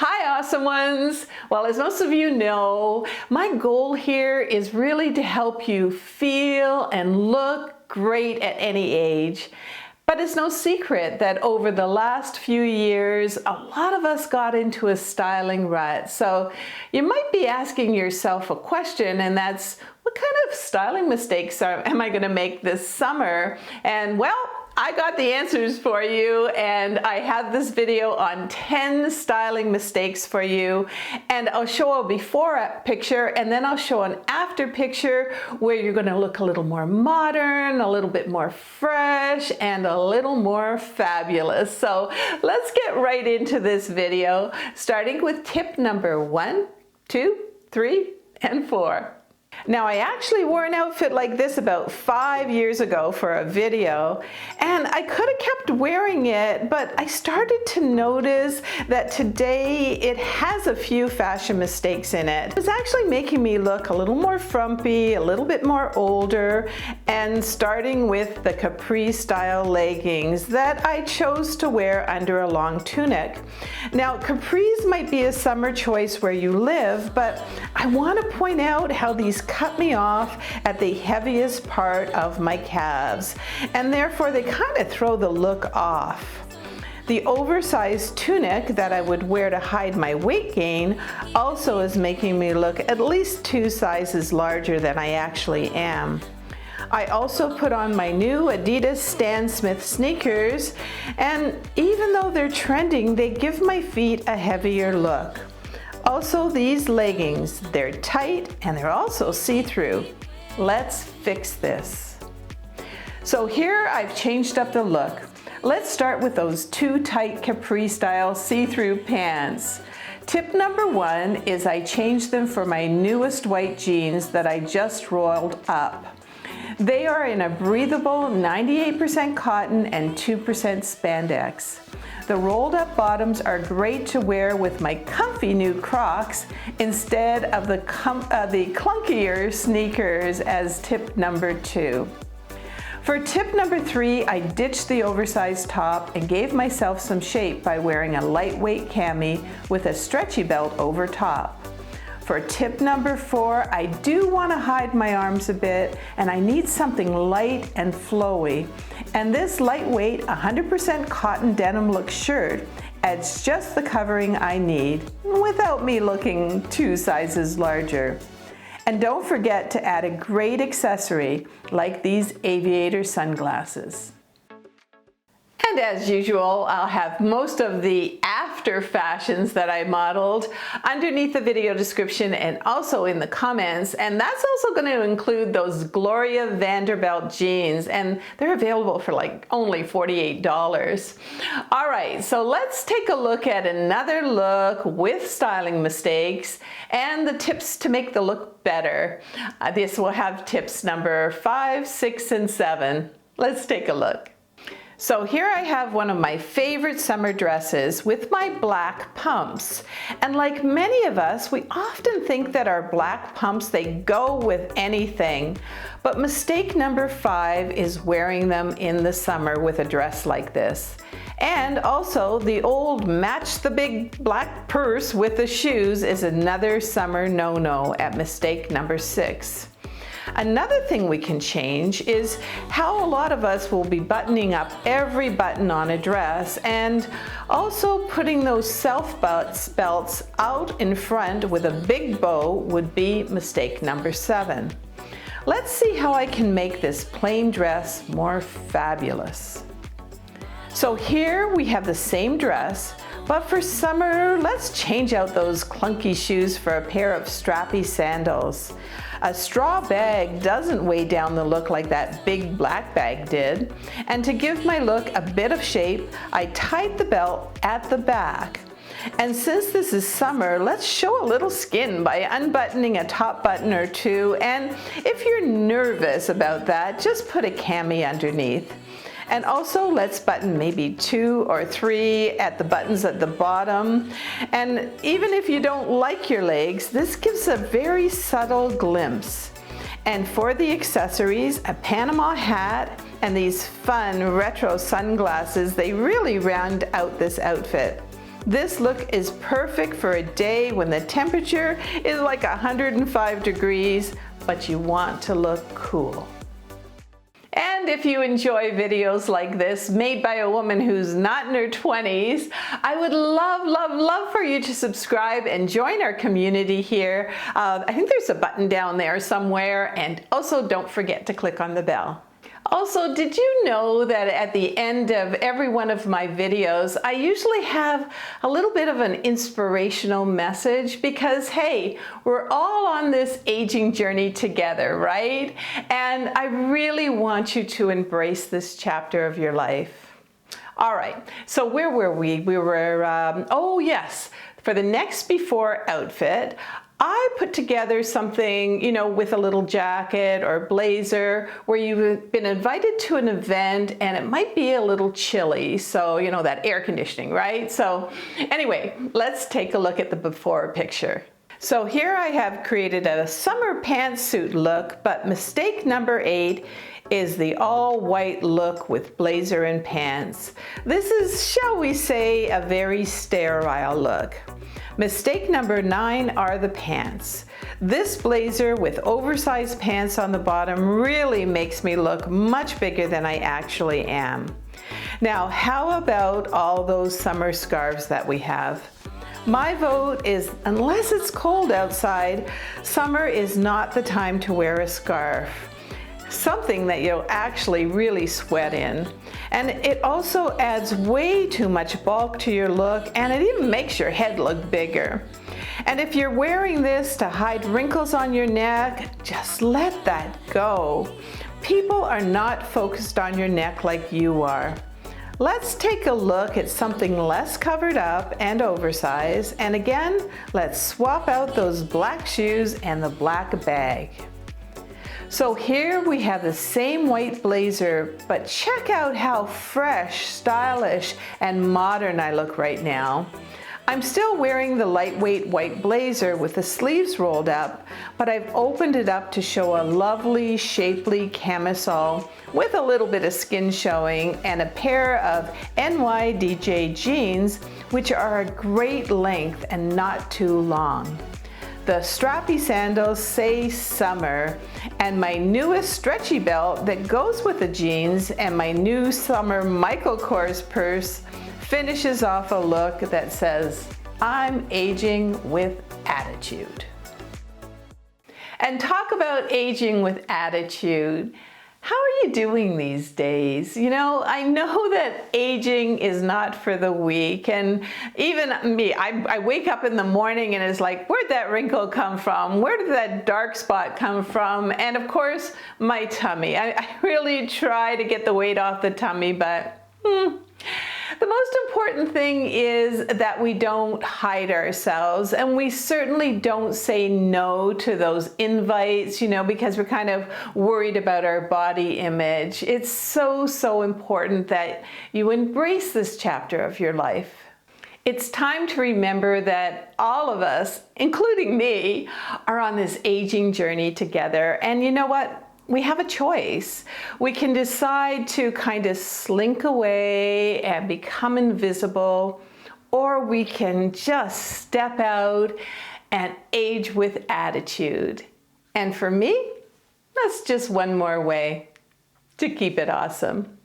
Hi, awesome ones! Well, as most of you know, my goal here is really to help you feel and look great at any age. But it's no secret that over the last few years, a lot of us got into a styling rut. So you might be asking yourself a question, and that's, what kind of styling mistakes am I going to make this summer? And well, I got the answers for you, and I have this video on 10 styling mistakes for you, and I'll show a before picture and then I'll show an after picture where you're going to look a little more modern, a little bit more fresh, and a little more fabulous. So let's get right into this video, starting with tip number 1, 2, 3, and 4. Now, I actually wore an outfit like this about 5 years ago for a video, and I could have kept wearing it, but I started to notice that today it has a few fashion mistakes in it. It's actually making me look a little more frumpy, a little bit more older, and starting with the capri style leggings that I chose to wear under a long tunic. Now, capris might be a summer choice where you live, but I want to point out how these cut me off at the heaviest part of my calves, and therefore they kind of throw the look off. The oversized tunic that I would wear to hide my weight gain also is making me look at least 2 sizes larger than I actually am. I also put on my new Adidas Stan Smith sneakers, and even though they're trending, they give my feet a heavier look. Also, these leggings, they're tight and they're also see-through. Let's fix this. So here I've changed up the look. Let's start with those 2 tight capri style see-through pants. Tip number 1 is I changed them for my newest white jeans that I just rolled up. They are in a breathable 98% cotton and 2% spandex. The rolled up bottoms are great to wear with my comfy new Crocs instead of the clunkier sneakers as tip number 2. For tip number 3, I ditched the oversized top and gave myself some shape by wearing a lightweight cami with a stretchy belt over top. For tip number 4, I do want to hide my arms a bit, and I need something light and flowy. And this lightweight 100% cotton denim look shirt adds just the covering I need without me looking 2 sizes larger. And don't forget to add a great accessory like these aviator sunglasses. And as usual, I'll have most of the after fashions that I modeled underneath the video description and also in the comments. And that's also going to include those Gloria Vanderbilt jeans, and they're available for like only $48. All right, so let's take a look at another look with styling mistakes and the tips to make the look better. This will have tips number 5, 6, and 7. Let's take a look. So here I have one of my favorite summer dresses with my black pumps. And like many of us, we often think that our black pumps, they go with anything. But mistake number 5 is wearing them in the summer with a dress like this. And also the old match the big black purse with the shoes is another summer no-no at mistake number 6. Another thing we can change is how a lot of us will be buttoning up every button on a dress, and also putting those self belts out in front with a big bow would be mistake number 7. Let's see how I can make this plain dress more fabulous. So here we have the same dress, but for summer, let's change out those clunky shoes for a pair of strappy sandals. A straw bag doesn't weigh down the look like that big black bag did. And to give my look a bit of shape, I tied the belt at the back. And since this is summer, let's show a little skin by unbuttoning a top button or 2. And if you're nervous about that, just put a cami underneath. And also let's button maybe 2 or 3 at the buttons at the bottom. And even if you don't like your legs, this gives a very subtle glimpse. And for the accessories, a Panama hat and these fun retro sunglasses, they really round out this outfit. This look is perfect for a day when the temperature is like 105 degrees, but you want to look cool. And if you enjoy videos like this made by a woman who's not in her 20s, I would love for you to subscribe and join our community here. I think there's a button down there somewhere, and also don't forget to click on the bell. Also, did you know that at the end of every one of my videos, I usually have a little bit of an inspirational message because, hey, we're all on this aging journey together, right? And I really want you to embrace this chapter of your life. All right, so where were we? We were, oh yes, for the next before outfit, I put together something, you know, with a little jacket or blazer where you've been invited to an event and it might be a little chilly. So, you know, that air conditioning, right? So anyway, let's take a look at the before picture. So here I have created a summer pantsuit look, but mistake number 8 is the all white look with blazer and pants. This is, shall we say, a very sterile look. Mistake number 9 are the pants. This blazer with oversized pants on the bottom really makes me look much bigger than I actually am. Now, how about all those summer scarves that we have? My vote is, unless it's cold outside, summer is not the time to wear a scarf. Something that you'll actually really sweat in. And it also adds way too much bulk to your look, and it even makes your head look bigger. And if you're wearing this to hide wrinkles on your neck, just let that go. People are not focused on your neck like you are. Let's take a look at something less covered up and oversized. And again, let's swap out those black shoes and the black bag. So here we have the same white blazer, but check out how fresh, stylish, and modern I look right now. I'm still wearing the lightweight white blazer with the sleeves rolled up, but I've opened it up to show a lovely, shapely camisole with a little bit of skin showing and a pair of NYDJ jeans, which are a great length and not too long. The strappy sandals say summer, and my newest stretchy belt that goes with the jeans and my new summer Michael Kors purse finishes off a look that says, I'm aging with attitude. And talk about aging with attitude. How are you doing these days? You know, I know that aging is not for the weak, and even me, I wake up in the morning and it's like, where'd that wrinkle come from? Where did that dark spot come from? And of course, my tummy. I really try to get the weight off the tummy, but the most important thing is that we don't hide ourselves, and we certainly don't say no to those invites, you know, because we're kind of worried about our body image. It's so important that you embrace this chapter of your life. It's time to remember that all of us, including me, are on this aging journey together. And you know what? We have a choice. We can decide to kind of slink away and become invisible, or we can just step out and age with attitude. And for me, that's just one more way to keep it awesome.